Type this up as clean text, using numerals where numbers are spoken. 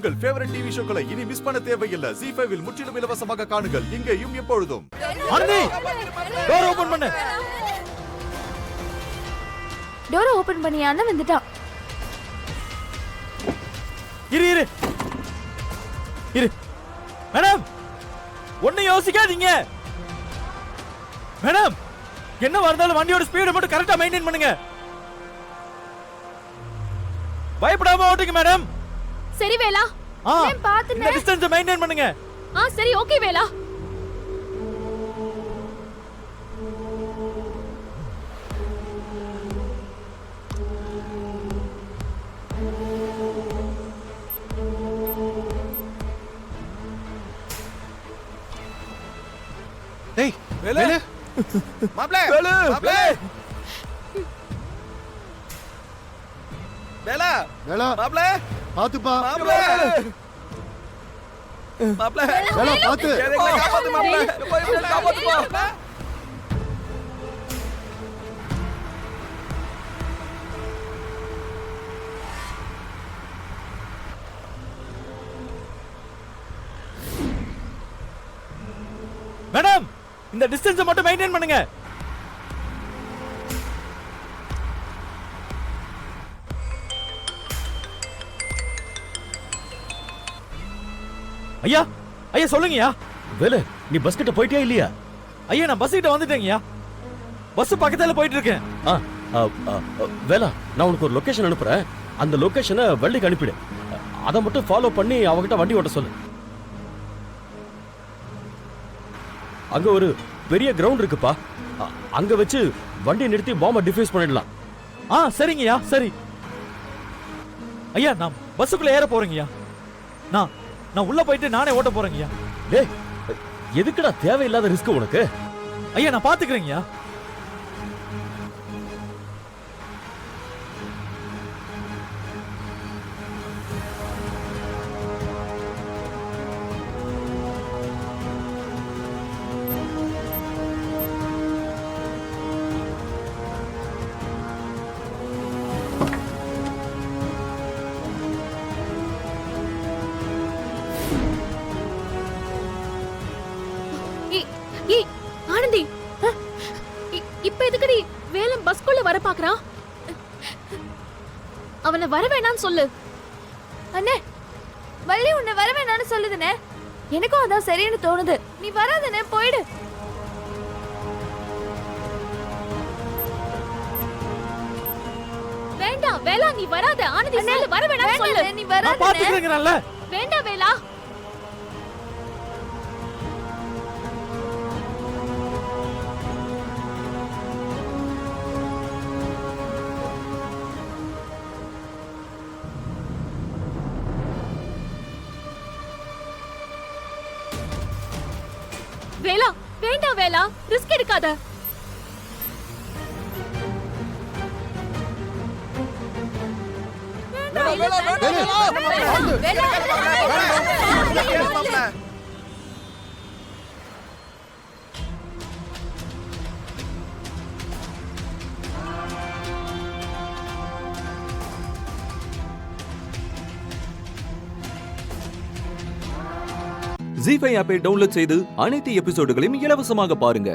உங்கள் favourite TV ஷோக்களை இனி miss பண்ண தேவையில்லை. ZEE5 இல் முற்றிலும் இலவசமாக காணுங்கள். இங்கேயும் எப்பொழுதும். டோர் ஓபன் பண்ணு. டோர் ஓபன் பண்ணி அண்ணன் வந்துட்டான். இரு மேடம், ஒண்ணு யோசிக்காதீங்க மேடம். என்ன வரதாலும் வண்டியோட ஸ்பீடு மட்டும் கரெக்டா மெயின்டைன் பண்ணுங்க. பயப்படாம ஓட்டுங்க மேடம். சரி வேலா, நான் பாத்துட்டேன். இந்த டிஸ்டன்ஸ் மெயின்டைன் பண்ணுங்க. சரி ஓகே வேலா. டேய் வேலு மாப்ளே மாப்ளே வேலா வேலா மாப்ளே பாத்துப்பா மாப்ளே மாப்ளே வேலா பாத்து என்ன காப்பாத்து மாப்ளே போய் காப்பாத்து போ. மேடம், இந்த டிஸ்டன்ஸ் மட்டும் மெயின்டைன் பண்ணுங்க. ஐயா ஐயா சொல்லுங்கய்யா. வேலு, நீ பஸ் கிட்ட போயிட்டியா இல்லையா? ஐயா நான் பஸ் கிட்ட வந்துட்டேங்கய்யா. பஸ் பக்கத்துல போயிட்டு இருக்கேன். வேலா, நான் உனக்கு ஒரு லொகேஷன் அனுப்புறேன். அந்த லொகேஷனை வள்ளிக்கு அனுப்பிடு. அதை மட்டும் ஃபாலோ பண்ணி அவகிட்ட வண்டி ஓட்ட சொல்லு. அங்க ஒரு பெரிய கிரவுண்ட் இருக்குப்பா. அங்க வச்சு வண்டியை நிறுத்தி பாம்பை டிஃப்யூஸ் பண்ணிடலாம். சரிங்கய்யா சரி. ஐயா நான் பஸ்ஸுக்குள்ள ஏற போறேங்கய்யா. நான் உள்ள போயிட்டு நானே ஓட்ட போறேங்கய்யா. டேய், எதுக்குடா தேவையில்லாத ரிஸ்க் உனக்கு? ஐயா நான் பாத்துக்கிறேங்கய்யா. ஆனந்தி, இப்ப எதுக்குடி வேலம் பஸ்குள்ள வர பாக்குறான்? அவனை வர வேணான்னு சொல்லு. அண்ணே, வள்ளி உன்னை வர வேணான்னு சொல்லுதுனே. எனக்கும் அதான் சரின்னு தோணுது. நீ வராதனே, போயிடு. வேண்டாம் வேலா, நீ வராத. ஆனந்தி சொல்லு, வர வேணான்னு சொல்லு. நீ வராத. பாத்துக்கிறேங்கறல்ல. வேண்டாம் வேலா. வேலா வேண்டாம் வேலா, ரிஸ்க் எடுக்காத. ZEE5 ஆப்பை டவுன்லோட் செய்து அனைத்து எபிசோடுகளையும் இலவசமாக பாருங்க.